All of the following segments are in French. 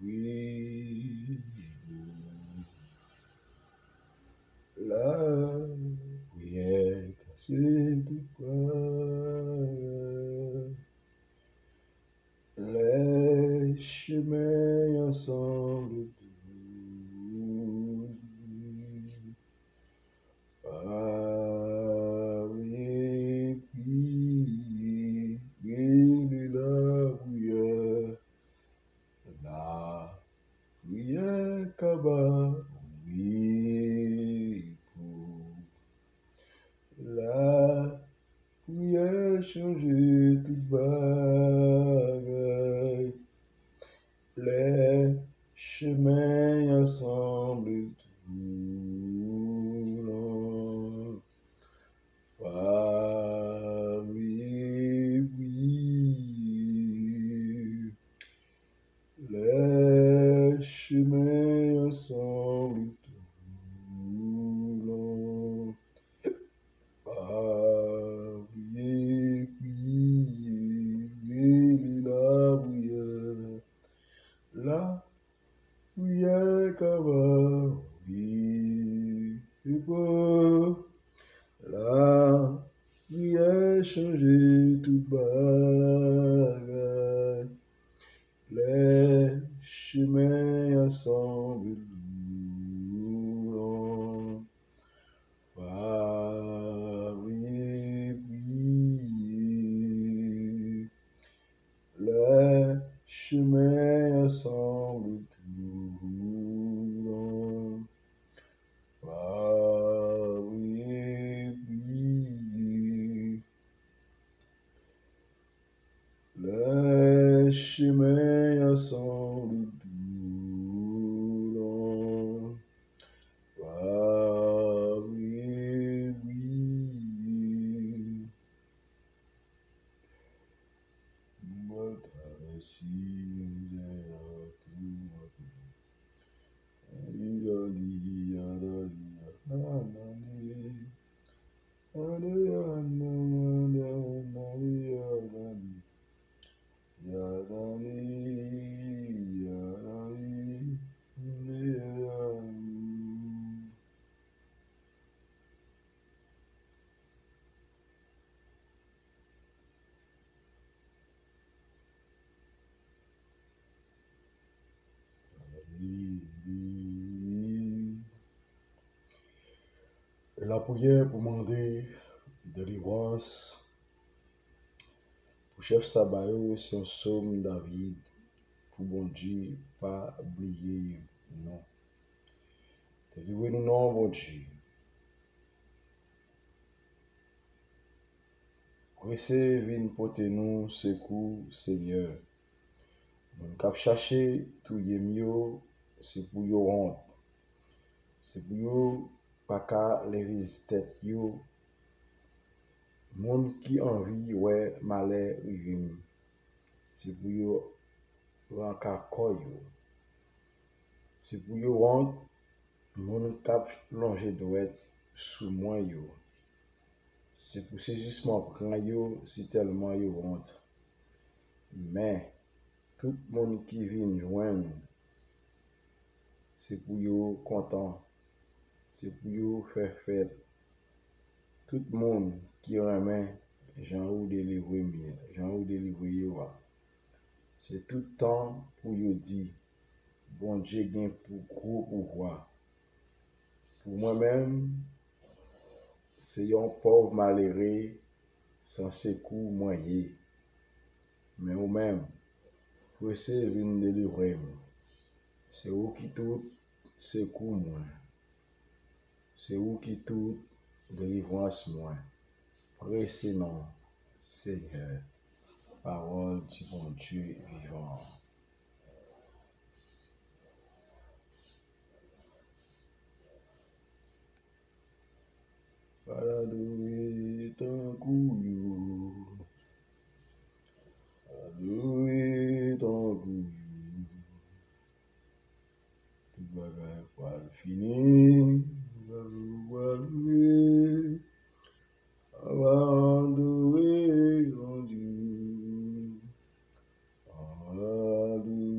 Oui, la prière cassée du poids, les chemins ensemble Paris, puis, la prière kaba, oui, pour la prière changer toute bagaille, les chemins ensemble tout long. Paris, oui, les chemins ensemble tout long. Paris, oui, la prière kaba, oui, et pour la prière changer toute bagaille, les chemins ensemble long. Paris, oui, les chemins ensemble tout long. Paris, oui, les chemins ensemble tout long. Paris, oui, moi traverser La prière pour demander délivrance pour chef Sabayo, c'est un psaume David pour bon Dieu, pas oublier non. Délivrez-nous non, bon Dieu. Pressez, vin porter nous secours, Seigneur. Nous cap chercher tout yé mieux, c'est pour yo honte. C'est pour yo pas qu'à lever tête yo. Moun qui envie ouais malheur rivim. C'est pour yo ranka koy yo. C'est pour yo honte, moun cap longer droit sous moi yo. C'est pour saisissement prend yo si tellement yo honte. Mais tout le monde qui vient joindre, c'est pour yo content, c'est pour yo faire fête. Tout le monde qui remet Jean ou délivrer mieux, Jean ou délivrer yo. C'est tout le temps pour yo dire, bon Dieu gagne pour gros pouvoir. Pour moi-même, c'est un pauvre malheureux sans secours moyen. Mais ou même, pour essayer de venir délivrer, c'est où qui tout secours moi. C'est où qui tout délivrance moi. Pressez non, Seigneur, parole du bon Dieu vivant. Adoré ton couillou, adoré ton couillou, tout bagage pour le finir, pour louer, adorer mon Dieu, adorer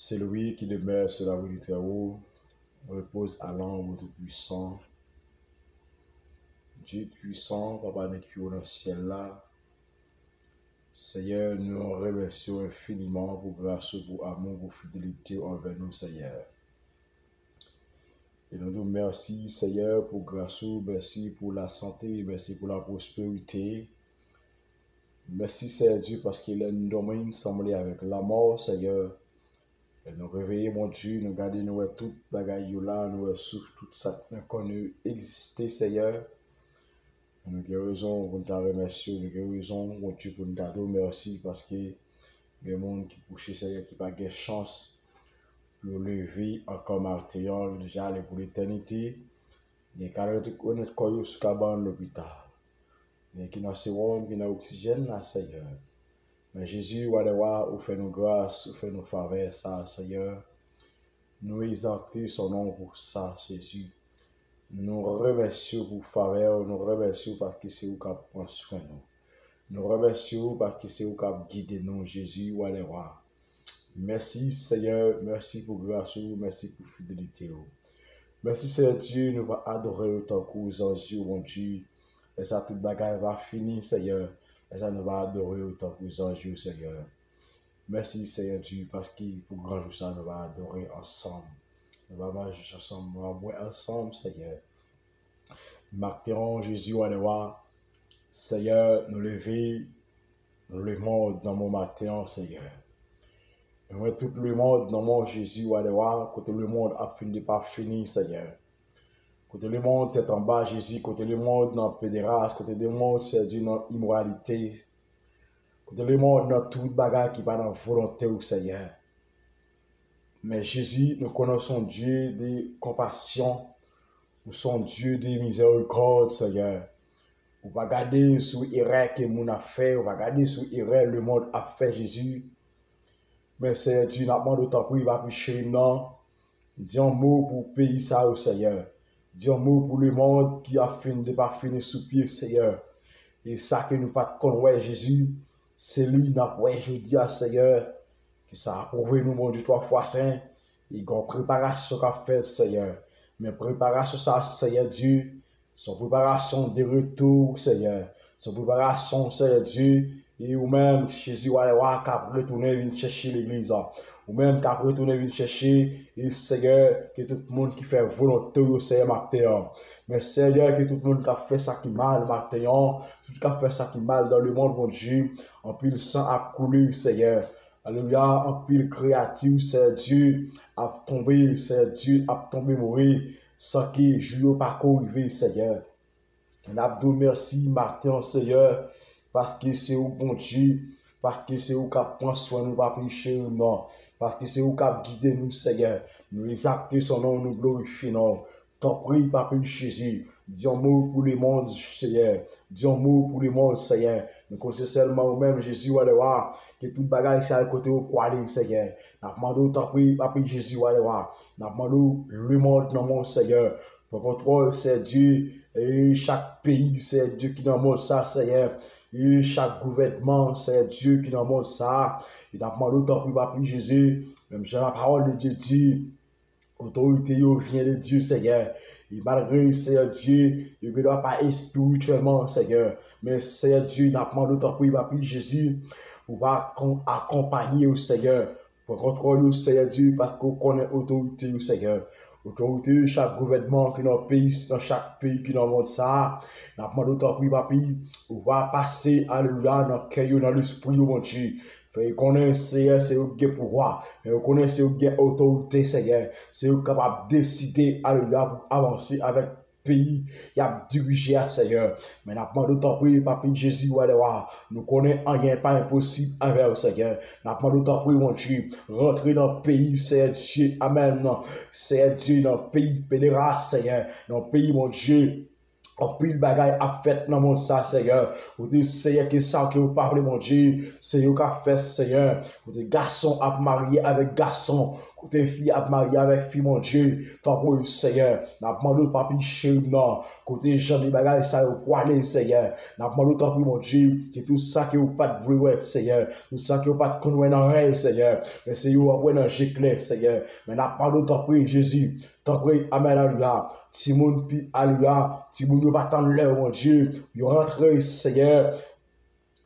C'est lui qui demeure sur la rue du Très-Haut, repose à l'ombre du puissant. Dieu puissant, Papa qui est dans le ciel là. Seigneur, nous remercions infiniment pour grâce, pour amour, pour fidélité envers nous, Seigneur. Et nous nous merci, Seigneur, pour grâce, merci pour la santé, merci pour la prospérité. Merci, Seigneur Dieu, parce qu'il est un domaine semblé avec la mort, Seigneur. Et nous réveillons, mon Dieu, nous gardons nous toute bagaille là, nous souffle tout ça qu'on a existé, Seigneur. Nous avons raison pour nous remercier, nous avons raison, mon Dieu, pour nous donner merci parce que il y a des gens qui couchent, Seigneur, qui n'ont pas de chance pour lever encore martyr, déjà aller pour l'éternité. Il y a des gens qui connaissent quoi sur cabane l'hôpital. Il y a qui dans ce monde, qui dans l'oxygène, là, Seigneur. Mais Jésus, ou fait nos grâces, ou fait nos faveurs, ça, Seigneur. Nous exaltons son nom pour ça, Jésus. Nous remercions pour faveur, nous remercions parce que c'est vous qui prend soin de nous. Nous remercions parce que c'est vous qui guide nous, Jésus, Merci, Seigneur, merci pour grâce, merci pour fidélité. Merci, Seigneur Dieu, nous va adorer autant que vous anges, mon Dieu. Et ça, toute bagaille va finir, Seigneur. Et ça, nous va adorer autant que vous anges, Seigneur. Merci, Seigneur Dieu, parce que pour grand jour, ça, nous va adorer ensemble. Nous allons manger ensemble, nous allons boire ensemble, Seigneur. Martyron, Jésus, Seigneur, nous lever le monde dans mon matin, Seigneur. Nous tout le monde dans mon Jésus, côté le monde a fini pas fini, Seigneur. Côté le monde est en bas, Jésus, côté le monde dans pédéraste, côté le monde, c'est Dieu, dans immoralité. Côté le monde dans toute bagarre qui va dans volonté, Seigneur. Mais Jésus, nous connaissons Dieu de compassion, nous sommes Dieu de miséricorde, Seigneur. On va regarder sur l'erreur que nous avons fait, on va regarder sur l'erreur le monde a fait, Jésus. Mais Seigneur Dieu, nous avons d'autant plus, il va plus chez nous. Dis un mot pour le pays, ça, Seigneur. Dis un mot pour le monde qui a fini de pas finir sous pied, Seigneur. Et ça que nous pas de ouais, Jésus, c'est lui, je dis à Seigneur, que ça a prouvé nous, mon Dieu, 3 fois saint. Il y a une préparation qu'a fait, Seigneur. Mais préparation, ça, Seigneur Dieu, son préparation de retour, Seigneur. Son préparation, Seigneur Dieu, et ou même, Jésus, qui a retourné venir chercher l'église. Ou même, qui a retourné venir chercher, et Seigneur, que tout le monde qui fait volonté, Seigneur, matin. Mais Seigneur, que tout le monde qui a fait ça qui mal, matin, tout qui a fait ça qui mal dans le monde, mon Dieu, en pile sang a coulé, Seigneur. Alléluia, en pile créatif, c'est Dieu a tombé, c'est Dieu a tombé mourir, sans que je pas arriver, Seigneur. On a dit merci, Martin, Seigneur, parce que c'est au bon Dieu, parce que c'est au qui prend soin de nous, pas pécher, non, parce que c'est au qui guide nous, Seigneur. Nous exaltons son nom, nous glorifions. T'en prie, Papa Jésus. Dis un mot pour le monde, Seigneur. Dis un mot pour le monde, Seigneur. Nous connaissons seulement au même Jésus, que tout bagage c'est à côté au poil, Seigneur. Nous demandons, t'en prie, Papa Jésus, nous demandons le monde dans mon Seigneur. Pour contrôle, c'est Dieu. Et chaque pays, c'est Dieu qui dans le monde ça, Seigneur. Et chaque gouvernement, c'est Dieu qui dans le monde ça. Et nous demandons, t'en prie, Papa Jésus. Même j'ai la parole de Dieu dit. Autorité vient de Dieu, Seigneur. Et malgré, Seigneur Dieu, il ne doit pas être spirituellement, Seigneur. Mais, Seigneur Dieu, n'a pas d'autre pour Jésus, pour accompagner au Seigneur, pour contrôler au Seigneur Dieu, parce qu'on connaît l'autorité au Seigneur. Autorité de chaque gouvernement qui est dans le pays, dans chaque pays qui est dans le monde, ça, n'a pas d'autre pour va passer, alléluia, dans le cœur, dans l'esprit, mon Dieu. Fait connaît Seigneur, c'est eux qui pouvoir, mais on connaît c'est eux qui autorité, Seigneur, c'est eux capable de décider, alléluia, pour avancer avec pays, il a dirigé à Seigneur. Mais n'a pas d'autre prix, Papa Jésus, nous connaissons rien pas impossible avec le Seigneur. N'a pas d'autre prix, mon Dieu, rentrer dans le pays, Seigneur Dieu, amen, Seigneur Dieu, dans le pays pédéral, Seigneur, dans le pays, mon Dieu. En pile bagaille a fait dans mon ça, Seigneur. Vous dites, Seigneur, que ça que vous parlez, mon Dieu. Seigneur, qu'a fait, Seigneur. Vous dites, garçon a marié avec garçon. côté fille à marier avec fille, mon Dieu, tant pour le Seigneur, n'a demandé pas picher, non, côté gens de bagages, ça pour aller, Seigneur, n'a demandé tant pour mon Dieu, que tout ça que vous pas de vrai, Seigneur, tout ça que vous pas de connaître dans rêve, Seigneur, mais c'est vous après dans l'éclair, Seigneur, mais n'a demandé tant pour Jésus, tant pour Amen, alléluia, Timon, puis alléluia, Timon, ne pas attendre l'heure, mon Dieu, vous rentrez, Seigneur,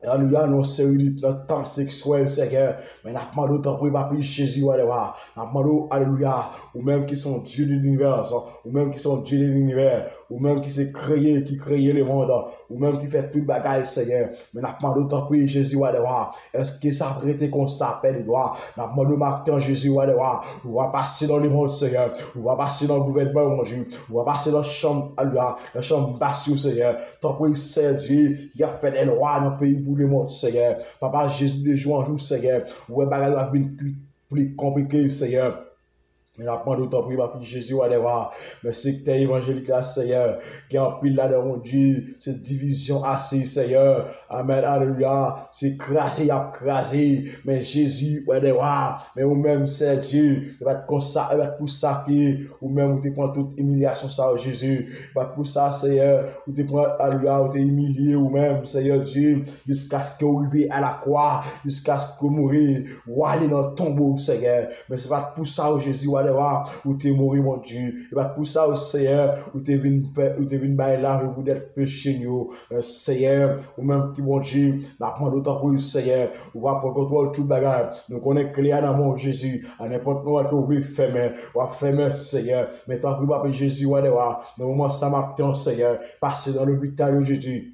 alléluia, non, c'est notre temps sexuel, Seigneur. Mais n'a pas d'autre pour pas plus Jésus, alléluia. N'a pas d'autre, alléluia. Ou même qui sont Dieu de l'univers, ou même qui sont Dieu de l'univers, ou même qui s'est créé, qui créé le monde, ou même qui fait toute bagaille, Seigneur. Mais n'a pas d'autre pour Jésus, alléluia. Est-ce que ça prête qu'on s'appelle, doit? N'a pas d'autre marquant Jésus, alléluia. On va passer dans le monde, Seigneur. On va passer dans le gouvernement, mon Dieu. On va passer dans la chambre, alléluia. La chambre basse, Seigneur. Tant pour c'est Dieu qui a fait des lois dans le pays pour le monde, Seigneur. Papa, Jésus, de jour en jour, Seigneur. Ouais, bagage a bien plus compliqué, Seigneur. Mais la prendre autant pour pas Jésus va voir. Mais c'est que t'es évangélique là, Seigneur. Qui en pile là dans mon Dieu. Cette division assez, Seigneur. Amen, alléluia. C'est crasé, il a crasé. Mais Jésus, ouais, voir. Mais ou même, c'est Dieu. Il va te consacrer, il va te pousser, ou même, où tu prends toute humiliation, ça, Jésus. Il va te pousser, Seigneur. Où tu prends, alléluia, où tu es humilié, ou même, Seigneur Dieu. Jusqu'à ce que vous arriviez à la croix. Jusqu'à ce que vous mourrez. Ou aller dans le tombeau, Seigneur. Mais c'est pas te pousser, Jésus, ouais, où t'es mort, mon Dieu. Il va pour ça au Seigneur, où t'es venu bailler là, vous d'être péché, nous, Seigneur, ou même qui, mon Dieu, n'a pas d'autant pour le Seigneur, ou va pour contrôle tout bagage. Nous connaissons clair dans mon Jésus, à n'importe quoi que vous voulez faire, ou à faire, Seigneur. Mais toi, pour pas Jésus, ouais, dans le moment, ça m'attend, Seigneur, passer dans l'hôpital, Jésus.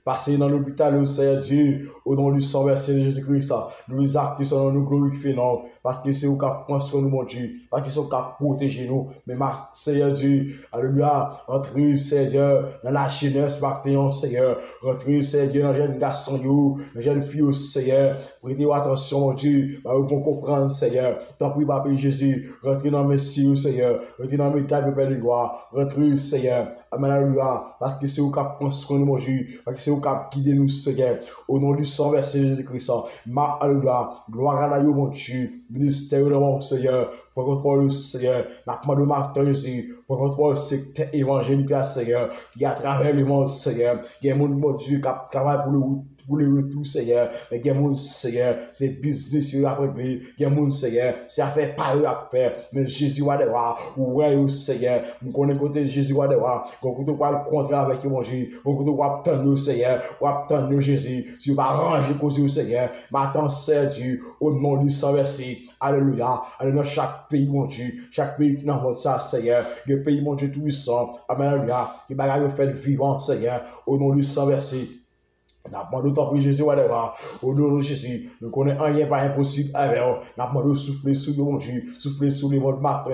Passer dans l'hôpital, au Seigneur Dieu, au nom du sang versé de Jésus-Christ, nous actes sont nous glorifier, non, parce que c'est au cap prendre sur nous, mon Dieu, parce que c'est au cap protéger nous, mais ma Seigneur Dieu, alléluia, rentrez, Seigneur, dans la jeunesse, Martin, Seigneur, rentrez, Seigneur, dans les jeunes garçons, dans les jeunes filles, Seigneur, prêtez attention, mon Dieu, pour comprendre, Seigneur, tant pis, Papa Jésus, rentrez dans mes cieux, Seigneur, rentrez dans mes tables, Père de gloire, rentrez, Seigneur, amen, alléluia, parce que c'est au cap prendre sur nous, mon Dieu, parce que c'est au cap guider nous, Seigneur, au nom du sang versé de Jésus-Christ, ma alléluia, gloire à la mon Dieu, ministère de mon Seigneur, pour contrôle le Seigneur, n'a pas de marque Jésus, pour contrôle le secteur évangélique, Seigneur, qui à travers le monde, Seigneur, qui est mon Dieu, qui travaille pour le retour, Seigneur, mais qui est mon Seigneur, c'est business, il a réglé, qui est mon Seigneur, c'est affaire par eux à faire, mais Jésus va devoir, ouais, au Seigneur, nous connaissons côté Jésus va devoir, qu'on peut pas le contrat avec mon Dieu, qu'on peut pas obtenir, Seigneur, ou obtenir Jésus, si on va ranger cause au Seigneur, maintenant, c'est Dieu, au nom du sang versé, alléluia, alléluia, chaque pays, mon Dieu, chaque pays qui n'a pas ça, Seigneur, le pays, mon Dieu, tout puissant, alléluia, qui bagaille fait vivant, Seigneur, au nom du sang versé. N'a pas d'autant pour Jésus, au nom de Jésus, nous connaissons rien pas impossible avec eux. N'a pas de souffler sur mon Dieu, souffler sur les modes matin,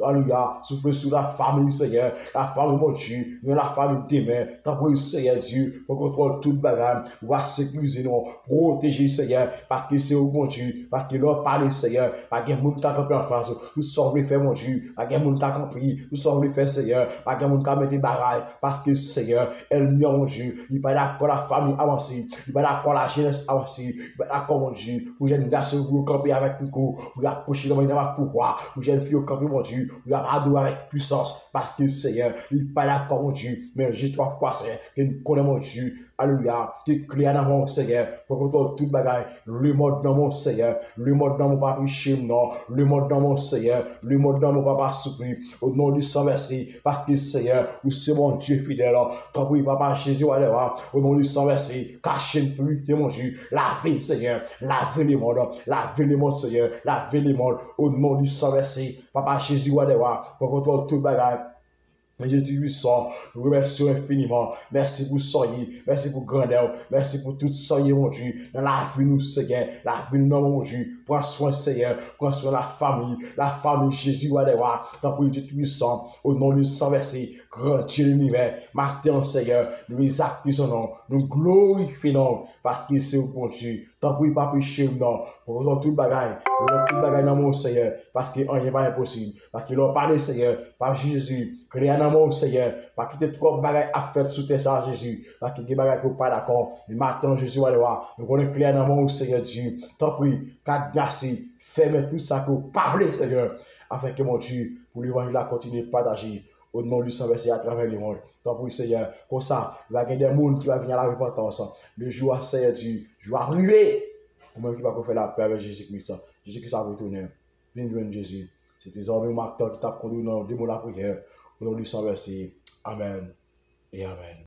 alléluia, souffler sur la famille, Seigneur, la famille, mon Dieu, nous la famille demain, tant pour Seigneur Dieu, pour contrôler toute bagarre, pour sécuriser nous, protéger, Seigneur, parce que c'est au mon Dieu, parce que l'on parle, Seigneur, parce que moun ka camper en face, tout ça veut faire, mon Dieu, parce que moun ka camper, tout ça veut faire, Seigneur, parce que moun ka mettre bagaille, parce que Seigneur, elle n'y a, mon Dieu, il pas d'accord la famille avancée, il va d'accord la jeunesse avancée, il va d'accord, mon Dieu, pour jeune garçon, pour camper avec nous, pour approcher dans le pouvoir, pour jeune fille, camper, mon Dieu, pour adorer avec puissance, parce que Seigneur, il pas d'accord, mon Dieu, mais j'ai trois croissants, que nous connaissons, mon Dieu, alléluia, qui est clair dans mon Seigneur, pour contrôler toute bagaille, le mode dans mon Seigneur, le mode dans mon papa chez non, le mode dans mon Seigneur, le mode dans mon papa soupli, au nom du sang versé, parce que Seigneur, ou c'est mon Dieu fidèle, tant pis, papa Jésus, alléluia, au nom du sang versé, cachez le plus de mon Dieu, lavez, Seigneur, lavez les mondes, Seigneur, lavez les mondes, au nom du sang versé, papa Jésus, alléluia, pour contrôler toute bagaille. Jésus puissant, nous remercions infiniment. Merci pour soyez, merci pour grandeur, merci pour tout soyez, mon Dieu, dans la vie nous, Seigneur, la vie nous, mon Dieu. Prends soin, Seigneur, prends soin de la famille, Jésus, va devoir, tant pour Dieu puissant, au nom du sang versé, grand Dieu de l'univers, matin, Seigneur, nous exaltons son nom, nous glorifions, parce que c'est au bon Dieu, tant pour pas pécher, non, pour tout bagaille, dans mon Seigneur, parce que rien n'est pas impossible, parce que l'on parle, Seigneur, par Jésus, créé dans mon Seigneur, parce que trop bagaille à faire sous tes ça, Jésus, parce que des bagailles qui pas d'accord, mais maintenant, Jésus, va devoir, nous connaissons créé dans mon Seigneur Dieu, tant pis, 4 merci. Fais tout ça que vous parlez, Seigneur, afin que mon Dieu, pour l'évangile, continue de partager au nom du sang versé à travers le monde. Tant pour Seigneur, comme ça, il va y avoir des gens qui vont venir à la repentance. Le jour, Seigneur Dieu, je vais arriver. Ou même qui va faire la paix avec Jésus-Christ. Jésus-Christ va retourner. Viens de Jésus. C'est désormais Martin qui t'a conduit dans le démon de la prière. Au nom du sang versé. Amen et Amen.